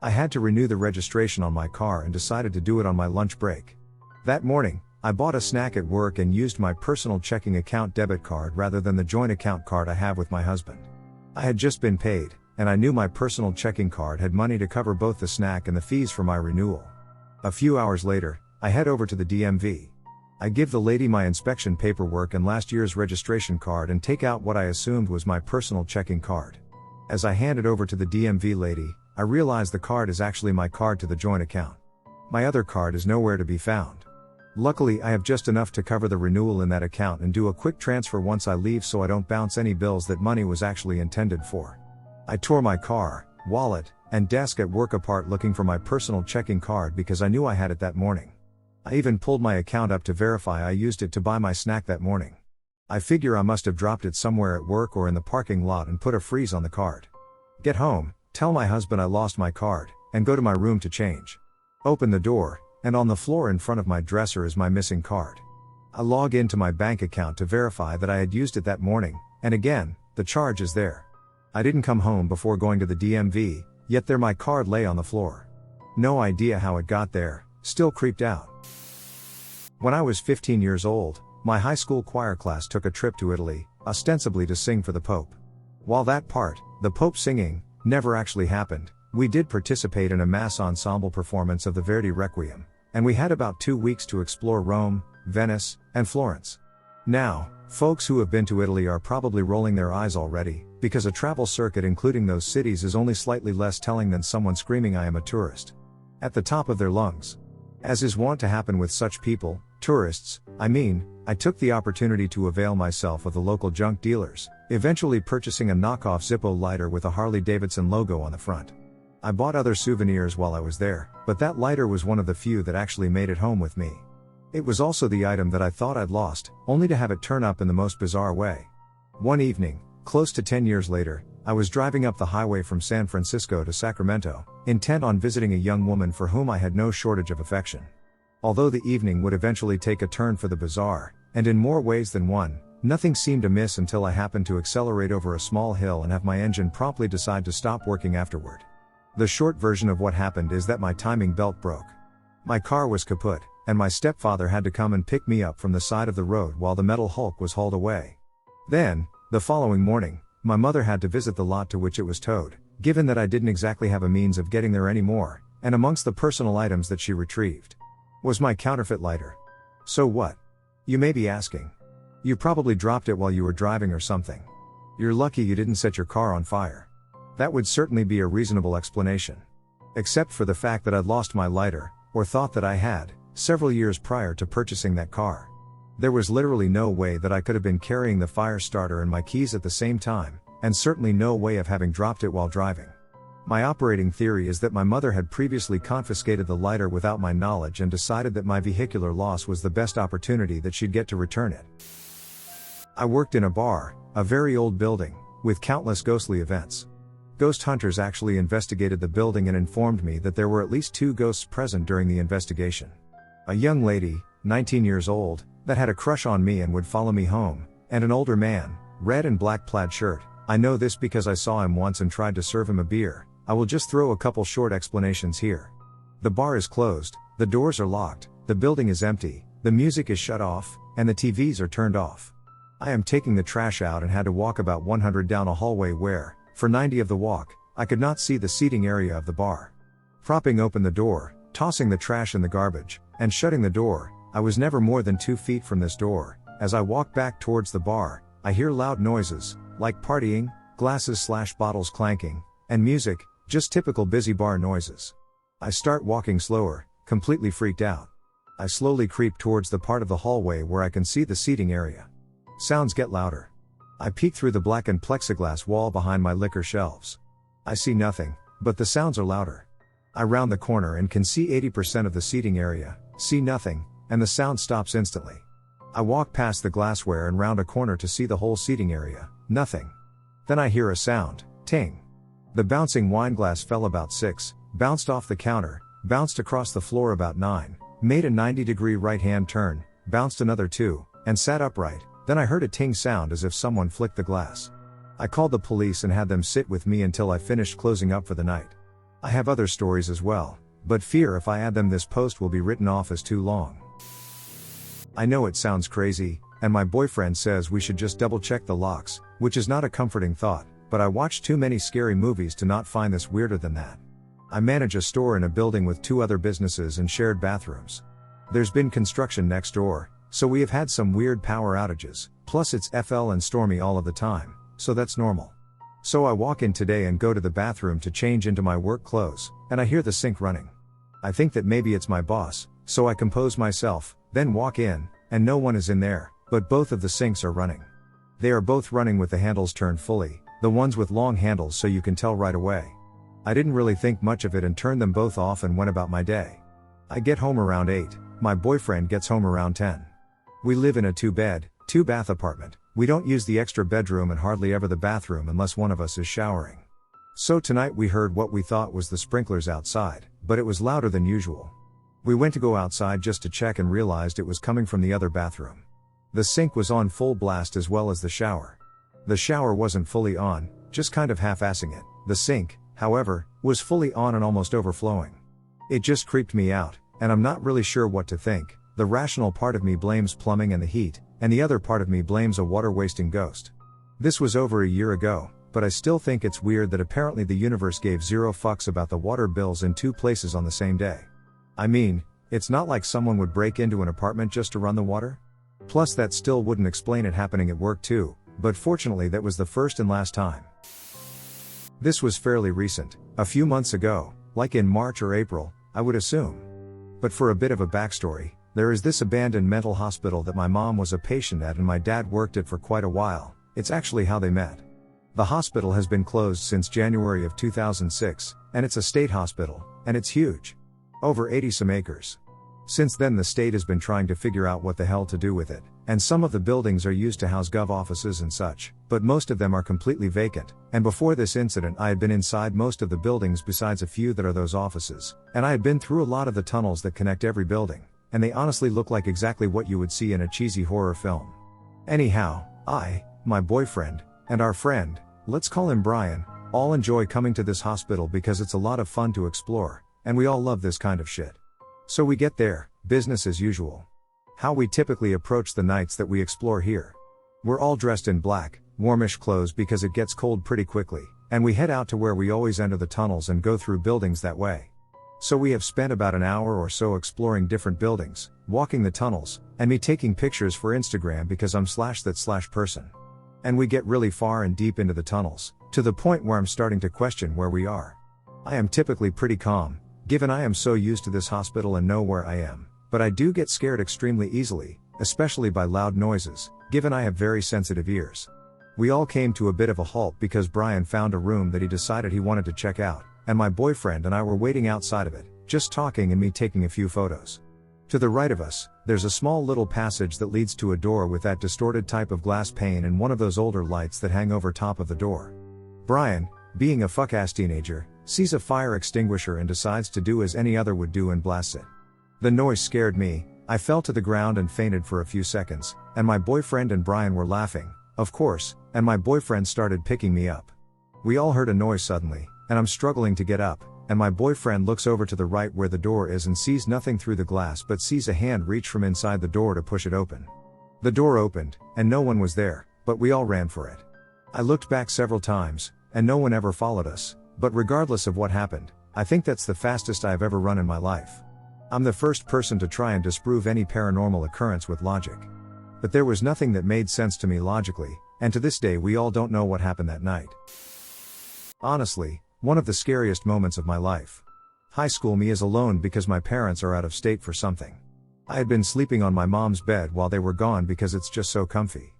I had to renew the registration on my car and decided to do it on my lunch break. That morning, I bought a snack at work and used my personal checking account debit card rather than the joint account card I have with my husband. I had just been paid, and I knew my personal checking card had money to cover both the snack and the fees for my renewal. A few hours later, I head over to the DMV. I give the lady my inspection paperwork and last year's registration card and take out what I assumed was my personal checking card. As I hand it over to the DMV lady, I realize the card is actually my card to the joint account. My other card is nowhere to be found. Luckily, I have just enough to cover the renewal in that account and do a quick transfer once I leave so I don't bounce any bills that money was actually intended for. I tore my car, wallet, and desk at work apart looking for my personal checking card because I knew I had it that morning. I even pulled my account up to verify I used it to buy my snack that morning. I figure I must have dropped it somewhere at work or in the parking lot and put a freeze on the card. Get home, tell my husband I lost my card, and go to my room to change. Open the door, and on the floor in front of my dresser is my missing card. I log into my bank account to verify that I had used it that morning, and again, the charge is there. I didn't come home before going to the DMV, yet there my card lay on the floor. No idea how it got there, still creeped out. When I was 15 years old, my high school choir class took a trip to Italy, ostensibly to sing for the Pope. While that part, the Pope singing, never actually happened, we did participate in a mass ensemble performance of the Verdi Requiem, and we had about 2 weeks to explore Rome, Venice, and Florence. Now, folks who have been to Italy are probably rolling their eyes already, because a travel circuit including those cities is only slightly less telling than someone screaming "I am a tourist" at the top of their lungs. As is wont to happen with such people, tourists, I took the opportunity to avail myself of the local junk dealers, eventually purchasing a knockoff Zippo lighter with a Harley-Davidson logo on the front. I bought other souvenirs while I was there, but that lighter was one of the few that actually made it home with me. It was also the item that I thought I'd lost, only to have it turn up in the most bizarre way. One evening, close to 10 years later, I was driving up the highway from San Francisco to Sacramento, intent on visiting a young woman for whom I had no shortage of affection. Although the evening would eventually take a turn for the bizarre, and in more ways than one, nothing seemed amiss until I happened to accelerate over a small hill and have my engine promptly decide to stop working afterward. The short version of what happened is that my timing belt broke. My car was kaput, and my stepfather had to come and pick me up from the side of the road while the metal hulk was hauled away. Then, the following morning, my mother had to visit the lot to which it was towed, given that I didn't exactly have a means of getting there anymore, and amongst the personal items that she retrieved was my counterfeit lighter. So what? You may be asking. You probably dropped it while you were driving or something. You're lucky you didn't set your car on fire. That would certainly be a reasonable explanation. Except for the fact that I'd lost my lighter, or thought that I had, several years prior to purchasing that car. There was literally no way that I could have been carrying the fire starter and my keys at the same time, and certainly no way of having dropped it while driving. My operating theory is that my mother had previously confiscated the lighter without my knowledge and decided that my vehicular loss was the best opportunity that she'd get to return it. I worked in a bar, a very old building, with countless ghostly events. Ghost hunters actually investigated the building and informed me that there were at least 2 ghosts present during the investigation. A young lady, 19 years old, that had a crush on me and would follow me home, and an older man, red and black plaid shirt. I know this because I saw him once and tried to serve him a beer. I will just throw a couple short explanations here. The bar is closed, the doors are locked, the building is empty, the music is shut off, and the TVs are turned off. I am taking the trash out and had to walk about 100 down a hallway where, for 90 of the walk, I could not see the seating area of the bar. Propping open the door, tossing the trash in the garbage, and shutting the door, I was never more than 2 feet from this door. As I walk back towards the bar, I hear loud noises, like partying, glasses/bottles clanking, and music, just typical busy bar noises. I start walking slower, completely freaked out. I slowly creep towards the part of the hallway where I can see the seating area. Sounds get louder. I peek through the blackened plexiglass wall behind my liquor shelves. I see nothing, but the sounds are louder. I round the corner and can see 80% of the seating area, see nothing, and the sound stops instantly. I walk past the glassware and round a corner to see the whole seating area, nothing. Then I hear a sound, ting. The bouncing wine glass fell about 6, bounced off the counter, bounced across the floor about 9, made a 90-degree right-hand turn, bounced another 2, and sat upright. Then I heard a ting sound as if someone flicked the glass. I called the police and had them sit with me until I finished closing up for the night. I have other stories as well, but fear if I add them this post will be written off as too long. I know it sounds crazy, and my boyfriend says we should just double check the locks, which is not a comforting thought, but I watch too many scary movies to not find this weirder than that. I manage a store in a building with 2 other businesses and shared bathrooms. There's been construction next door, so we have had some weird power outages, plus it's FL and stormy all of the time, so that's normal. So I walk in today and go to the bathroom to change into my work clothes, and I hear the sink running. I think that maybe it's my boss, so I compose myself, then walk in, and no one is in there, but both of the sinks are running. They are both running with the handles turned fully, the ones with long handles so you can tell right away. I didn't really think much of it and turned them both off and went about my day. I get home around 8, my boyfriend gets home around 10. We live in a 2-bed, 2-bath apartment. We don't use the extra bedroom and hardly ever the bathroom unless one of us is showering. So tonight we heard what we thought was the sprinklers outside, but it was louder than usual. We went to go outside just to check and realized it was coming from the other bathroom. The sink was on full blast as well as the shower. The shower wasn't fully on, just kind of half-assing it. The sink, however, was fully on and almost overflowing. It just creeped me out, and I'm not really sure what to think. The rational part of me blames plumbing and the heat, and the other part of me blames a water-wasting ghost. This was over a year ago, but I still think it's weird that apparently the universe gave zero fucks about the water bills in two places on the same day. I mean, it's not like someone would break into an apartment just to run the water. Plus that still wouldn't explain it happening at work too, but fortunately that was the first and last time. This was fairly recent, a few months ago, like in March or April, I would assume. But for a bit of a backstory, there is this abandoned mental hospital that my mom was a patient at and my dad worked at for quite a while. It's actually how they met. The hospital has been closed since January of 2006, and it's a state hospital, and it's huge. Over 80-some acres. Since then the state has been trying to figure out what the hell to do with it, and some of the buildings are used to house gov offices and such, but most of them are completely vacant, and before this incident I had been inside most of the buildings besides a few that are those offices, and I had been through a lot of the tunnels that connect every building, and they honestly look like exactly what you would see in a cheesy horror film. Anyhow, I, my boyfriend, and our friend, let's call him Brian, all enjoy coming to this hospital because it's a lot of fun to explore, and we all love this kind of shit. So we get there, business as usual. How we typically approach the nights that we explore here. We're all dressed in black, warmish clothes because it gets cold pretty quickly, and we head out to where we always enter the tunnels and go through buildings that way. So we have spent about an hour or so exploring different buildings, walking the tunnels, and me taking pictures for Instagram because I'm /that/ person. And we get really far and deep into the tunnels, to the point where I'm starting to question where we are. I am typically pretty calm, given I am so used to this hospital and know where I am, but I do get scared extremely easily, especially by loud noises, given I have very sensitive ears. We all came to a bit of a halt because Brian found a room that he decided he wanted to check out, and my boyfriend and I were waiting outside of it, just talking and me taking a few photos. To the right of us, there's a small little passage that leads to a door with that distorted type of glass pane and one of those older lights that hang over top of the door. Brian, being a fuck-ass teenager, sees a fire extinguisher and decides to do as any other would do and blasts it. The noise scared me, I fell to the ground and fainted for a few seconds, and my boyfriend and Brian were laughing, of course, and my boyfriend started picking me up. We all heard a noise suddenly, and I'm struggling to get up, and my boyfriend looks over to the right where the door is and sees nothing through the glass but sees a hand reach from inside the door to push it open. The door opened, and no one was there, but we all ran for it. I looked back several times, and no one ever followed us. But regardless of what happened, I think that's the fastest I've ever run in my life. I'm the first person to try and disprove any paranormal occurrence with logic. But there was nothing that made sense to me logically, and to this day we all don't know what happened that night. Honestly, one of the scariest moments of my life. High school me is alone because my parents are out of state for something. I had been sleeping on my mom's bed while they were gone because it's just so comfy.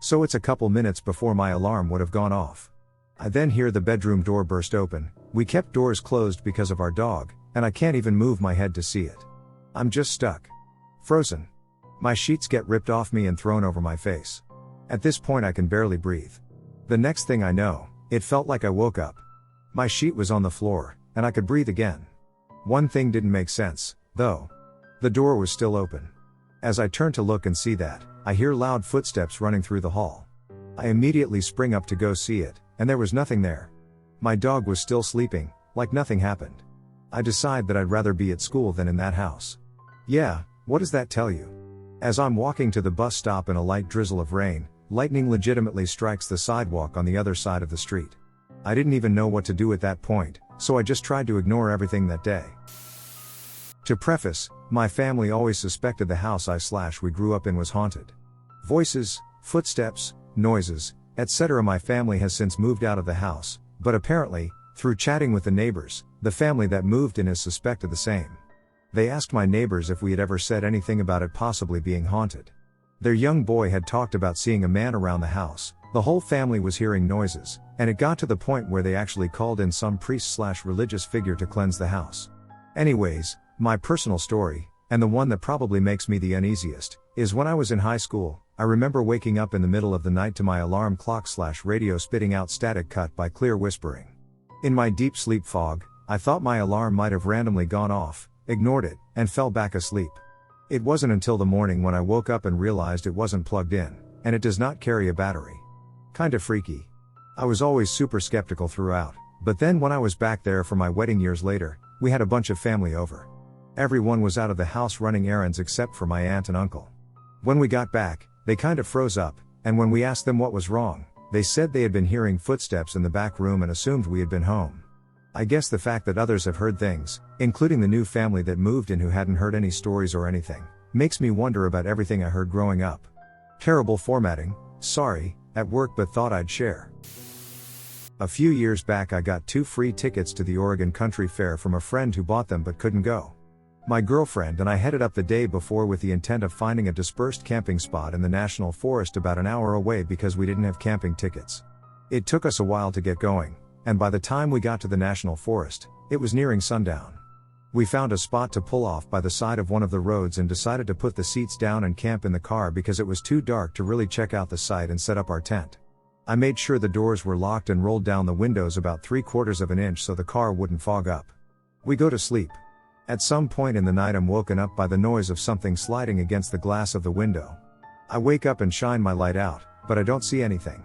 So it's a couple minutes before my alarm would have gone off. I then hear the bedroom door burst open. We kept doors closed because of our dog, and I can't even move my head to see it. I'm just stuck. Frozen. My sheets get ripped off me and thrown over my face. At this point I can barely breathe. The next thing I know, it felt like I woke up. My sheet was on the floor, and I could breathe again. One thing didn't make sense, though. The door was still open. As I turn to look and see that, I hear loud footsteps running through the hall. I immediately spring up to go see it, and there was nothing there. My dog was still sleeping, like nothing happened. I decide that I'd rather be at school than in that house. Yeah, what does that tell you? As I'm walking to the bus stop in a light drizzle of rain, lightning legitimately strikes the sidewalk on the other side of the street. I didn't even know what to do at that point, so I just tried to ignore everything that day. To preface, my family always suspected the house we grew up in was haunted. Voices, footsteps, noises, etc. My family has since moved out of the house, but apparently, through chatting with the neighbors, the family that moved in has suspected the same. They asked my neighbors if we had ever said anything about it possibly being haunted. Their young boy had talked about seeing a man around the house, the whole family was hearing noises, and it got to the point where they actually called in some priest/religious figure to cleanse the house. Anyways, my personal story, and the one that probably makes me the uneasiest, is when I was in high school. I remember waking up in the middle of the night to my alarm clock/radio spitting out static cut by clear whispering. In my deep sleep fog, I thought my alarm might have randomly gone off, ignored it, and fell back asleep. It wasn't until the morning when I woke up and realized it wasn't plugged in, and it does not carry a battery. Kinda freaky. I was always super skeptical throughout, but then when I was back there for my wedding years later, we had a bunch of family over. Everyone was out of the house running errands except for my aunt and uncle. When we got back, they kind of froze up, and when we asked them what was wrong, they said they had been hearing footsteps in the back room and assumed we had been home. I guess the fact that others have heard things, including the new family that moved in who hadn't heard any stories or anything, makes me wonder about everything I heard growing up. Terrible formatting, sorry, at work but thought I'd share. A few years back I got 2 free tickets to the Oregon Country Fair from a friend who bought them but couldn't go. My girlfriend and I headed up the day before with the intent of finding a dispersed camping spot in the national forest about an hour away because we didn't have camping tickets. It took us a while to get going, and by the time we got to the national forest, it was nearing sundown. We found a spot to pull off by the side of one of the roads and decided to put the seats down and camp in the car because it was too dark to really check out the site and set up our tent. I made sure the doors were locked and rolled down the windows about 3/4 of an inch so the car wouldn't fog up. We go to sleep. At some point in the night I'm woken up by the noise of something sliding against the glass of the window. I wake up and shine my light out, but I don't see anything.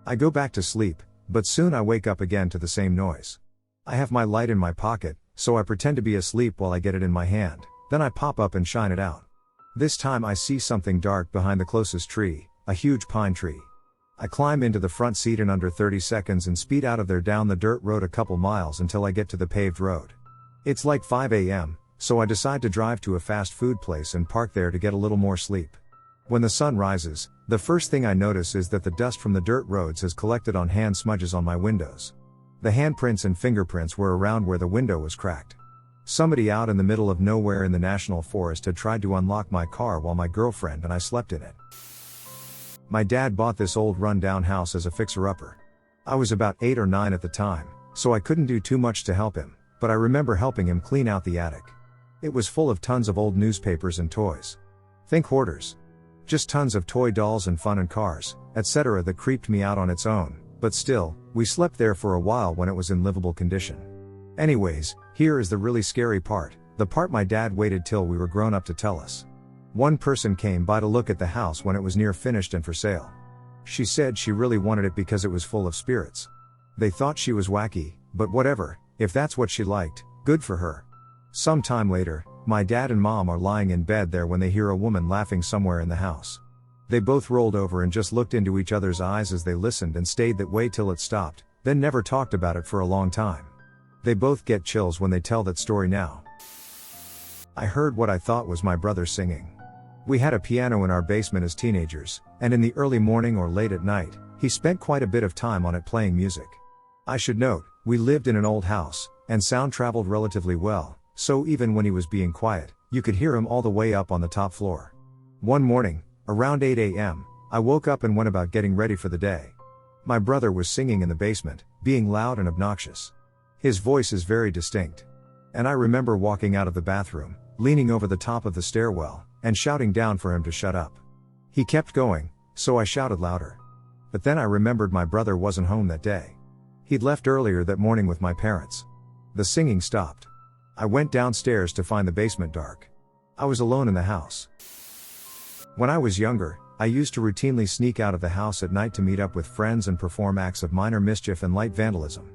I go back to sleep, but soon I wake up again to the same noise. I have my light in my pocket, so I pretend to be asleep while I get it in my hand, then I pop up and shine it out. This time I see something dark behind the closest tree, a huge pine tree. I climb into the front seat in under 30 seconds and speed out of there down the dirt road a couple miles until I get to the paved road. It's like 5 a.m., so I decide to drive to a fast food place and park there to get a little more sleep. When the sun rises, the first thing I notice is that the dust from the dirt roads has collected on hand smudges on my windows. The handprints and fingerprints were around where the window was cracked. Somebody out in the middle of nowhere in the national forest had tried to unlock my car while my girlfriend and I slept in it. My dad bought this old run-down house as a fixer-upper. I was about 8 or 9 at the time, so I couldn't do too much to help him, but I remember helping him clean out the attic. It was full of tons of old newspapers and toys. Think hoarders. Just tons of toy dolls and fun and cars, etc. that creeped me out on its own, but still, we slept there for a while when it was in livable condition. Anyways, here is the really scary part, the part my dad waited till we were grown up to tell us. One person came by to look at the house when it was near finished and for sale. She said she really wanted it because it was full of spirits. They thought she was wacky, but whatever, if that's what she liked, good for her. Some time later, my dad and mom are lying in bed there when they hear a woman laughing somewhere in the house. They both rolled over and just looked into each other's eyes as they listened and stayed that way till it stopped, then never talked about it for a long time. They both get chills when they tell that story now. I heard what I thought was my brother singing. We had a piano in our basement as teenagers, and in the early morning or late at night, he spent quite a bit of time on it playing music. I should note, we lived in an old house, and sound traveled relatively well, so even when he was being quiet, you could hear him all the way up on the top floor. One morning, around 8 a.m., I woke up and went about getting ready for the day. My brother was singing in the basement, being loud and obnoxious. His voice is very distinct. And I remember walking out of the bathroom, leaning over the top of the stairwell, and shouting down for him to shut up. He kept going, so I shouted louder. But then I remembered my brother wasn't home that day. He'd left earlier that morning with my parents. The singing stopped. I went downstairs to find the basement dark. I was alone in the house. When I was younger, I used to routinely sneak out of the house at night to meet up with friends and perform acts of minor mischief and light vandalism.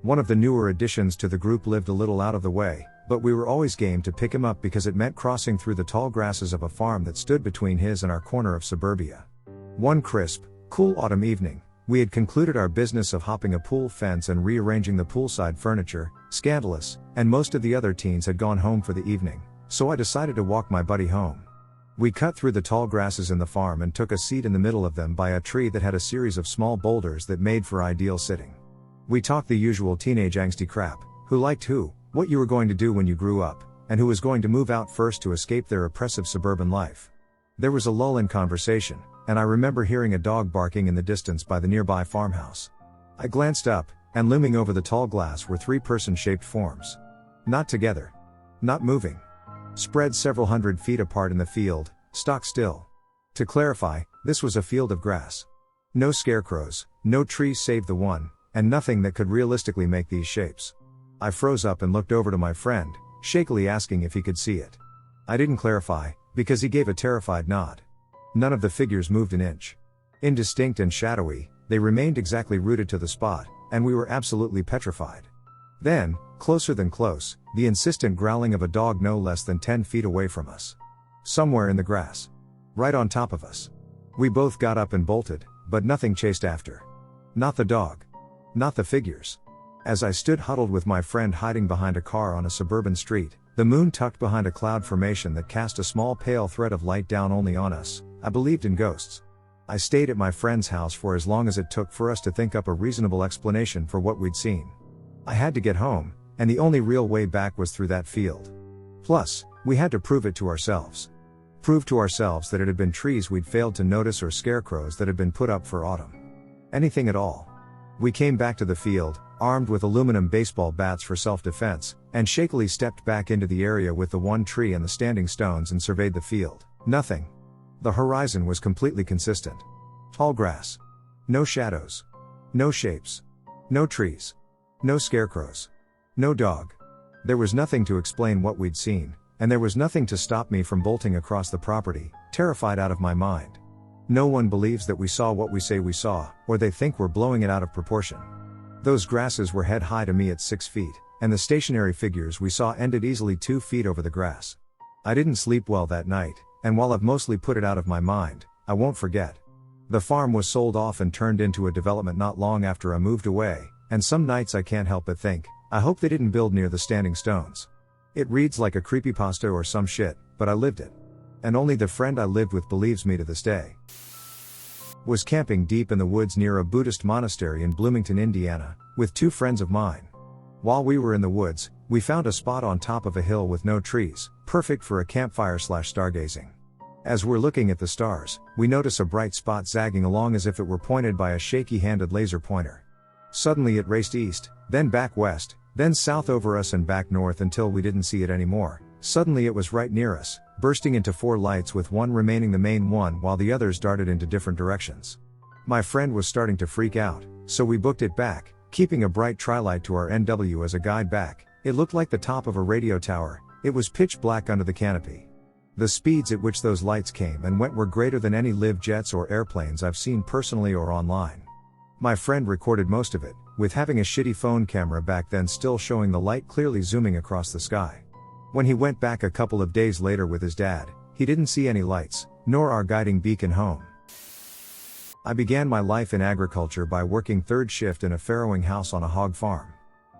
One of the newer additions to the group lived a little out of the way, but we were always game to pick him up because it meant crossing through the tall grasses of a farm that stood between his and our corner of suburbia. One crisp, cool autumn evening, we had concluded our business of hopping a pool fence and rearranging the poolside furniture, scandalous, and most of the other teens had gone home for the evening, so I decided to walk my buddy home. We cut through the tall grasses in the farm and took a seat in the middle of them by a tree that had a series of small boulders that made for ideal sitting. We talked the usual teenage angsty crap, who liked who, what you were going to do when you grew up, and who was going to move out first to escape their oppressive suburban life. There was a lull in conversation, and I remember hearing a dog barking in the distance by the nearby farmhouse. I glanced up, and looming over the tall glass were 3 person-shaped forms. Not together. Not moving. Spread several hundred feet apart in the field, stock still. To clarify, this was a field of grass. No scarecrows, no trees save the one, and nothing that could realistically make these shapes. I froze up and looked over to my friend, shakily asking if he could see it. I didn't clarify, because he gave a terrified nod. None of the figures moved an inch. Indistinct and shadowy, they remained exactly rooted to the spot, and we were absolutely petrified. Then, closer than close, the insistent growling of a dog no less than 10 feet away from us. Somewhere in the grass. Right on top of us. We both got up and bolted, but nothing chased after. Not the dog. Not the figures. As I stood huddled with my friend hiding behind a car on a suburban street, the moon tucked behind a cloud formation that cast a small pale thread of light down only on us, I believed in ghosts. I stayed at my friend's house for as long as it took for us to think up a reasonable explanation for what we'd seen. I had to get home, and the only real way back was through that field. Plus, we had to prove it to ourselves. Prove to ourselves that it had been trees we'd failed to notice or scarecrows that had been put up for autumn. Anything at all. We came back to the field, armed with aluminum baseball bats for self-defense, and shakily stepped back into the area with the one tree and the standing stones and surveyed the field. Nothing. The horizon was completely consistent. Tall grass. No shadows. No shapes. No trees. No scarecrows. No dog. There was nothing to explain what we'd seen, and there was nothing to stop me from bolting across the property, terrified out of my mind. No one believes that we saw what we say we saw, or they think we're blowing it out of proportion. Those grasses were head high to me at 6 feet, and the stationary figures we saw ended easily 2 feet over the grass. I didn't sleep well that night, and while I've mostly put it out of my mind, I won't forget. The farm was sold off and turned into a development not long after I moved away, and some nights I can't help but think, I hope they didn't build near the standing stones. It reads like a creepypasta or some shit, but I lived it. And only the friend I lived with believes me to this day. Was camping deep in the woods near a Buddhist monastery in Bloomington, Indiana, with 2 friends of mine. While we were in the woods, we found a spot on top of a hill with no trees, perfect for a campfire/stargazing. As we're looking at the stars, we notice a bright spot zagging along as if it were pointed by a shaky-handed laser pointer. Suddenly it raced east, then back west, then south over us and back north until we didn't see it anymore. Suddenly it was right near us, bursting into 4 lights with one remaining the main one while the others darted into different directions. My friend was starting to freak out, so we booked it back, keeping a bright tri-light to our NW as a guide back. It looked like the top of a radio tower. It was pitch black under the canopy. The speeds at which those lights came and went were greater than any live jets or airplanes I've seen personally or online. My friend recorded most of it, with having a shitty phone camera back then still showing the light clearly zooming across the sky. When he went back a couple of days later with his dad, he didn't see any lights, nor our guiding beacon home. I began my life in agriculture by working 3rd shift in a farrowing house on a hog farm.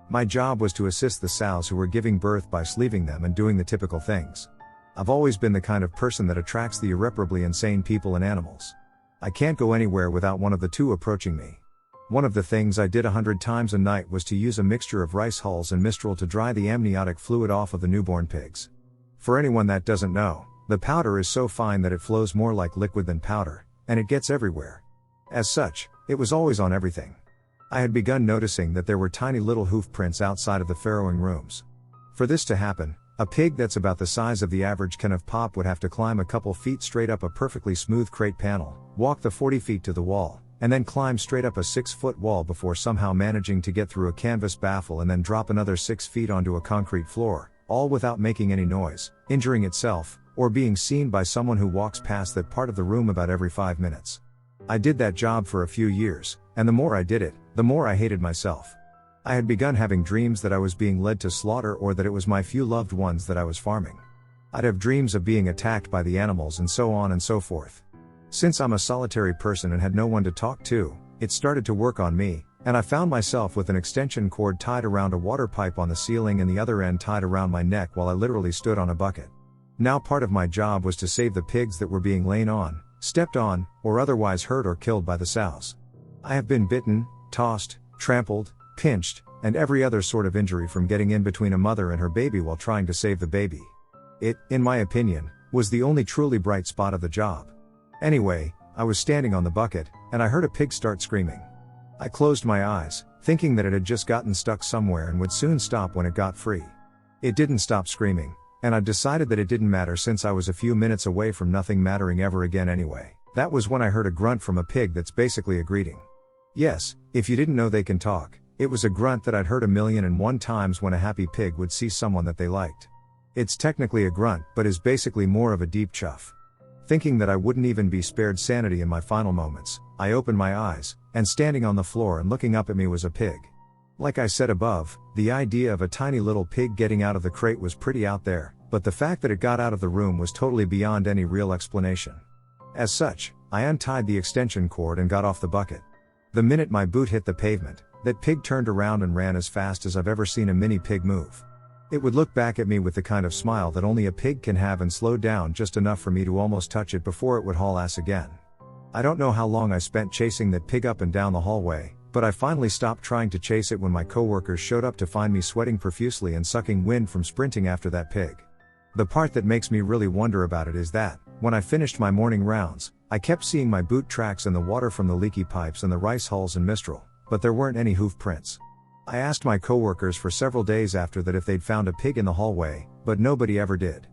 My job was to assist the sows who were giving birth by sleeving them and doing the typical things. I've always been the kind of person that attracts the irreparably insane people and animals. I can't go anywhere without one of the two approaching me. One of the things I did 100 times a night was to use a mixture of rice hulls and Mistral to dry the amniotic fluid off of the newborn pigs. For anyone that doesn't know, the powder is so fine that it flows more like liquid than powder, and it gets everywhere. As such, it was always on everything. I had begun noticing that there were tiny little hoof prints outside of the farrowing rooms. For this to happen, a pig that's about the size of the average can of pop would have to climb a couple feet straight up a perfectly smooth crate panel, walk the 40 feet to the wall, and then climb straight up a 6-foot wall before somehow managing to get through a canvas baffle and then drop another 6 feet onto a concrete floor, all without making any noise, injuring itself, or being seen by someone who walks past that part of the room about every 5 minutes. I did that job for a few years, and the more I did it, the more I hated myself. I had begun having dreams that I was being led to slaughter or that it was my few loved ones that I was farming. I'd have dreams of being attacked by the animals and so on and so forth. Since I'm a solitary person and had no one to talk to, it started to work on me, and I found myself with an extension cord tied around a water pipe on the ceiling and the other end tied around my neck while I literally stood on a bucket. Now part of my job was to save the pigs that were being lain on, stepped on, or otherwise hurt or killed by the sows. I have been bitten, tossed, trampled, pinched, and every other sort of injury from getting in between a mother and her baby while trying to save the baby. It, in my opinion, was the only truly bright spot of the job. Anyway, I was standing on the bucket, and I heard a pig start screaming. I closed my eyes, thinking that it had just gotten stuck somewhere and would soon stop when it got free. It didn't stop screaming, and I decided that it didn't matter since I was a few minutes away from nothing mattering ever again anyway. That was when I heard a grunt from a pig that's basically a greeting. Yes, if you didn't know they can talk, it was a grunt that I'd heard 1,000,001 times when a happy pig would see someone that they liked. It's technically a grunt, but is basically more of a deep chuff. Thinking that I wouldn't even be spared sanity in my final moments, I opened my eyes, and standing on the floor and looking up at me was a pig. Like I said above, the idea of a tiny little pig getting out of the crate was pretty out there, but the fact that it got out of the room was totally beyond any real explanation. As such, I untied the extension cord and got off the bucket. The minute my boot hit the pavement, that pig turned around and ran as fast as I've ever seen a mini pig move. It would look back at me with the kind of smile that only a pig can have and slow down just enough for me to almost touch it before it would haul ass again. I don't know how long I spent chasing that pig up and down the hallway, but I finally stopped trying to chase it when my coworkers showed up to find me sweating profusely and sucking wind from sprinting after that pig. The part that makes me really wonder about it is that, when I finished my morning rounds, I kept seeing my boot tracks in the water from the leaky pipes and the rice hulls and Mistral, but there weren't any hoof prints. I asked my coworkers for several days after that if they'd found a pig in the hallway, but nobody ever did.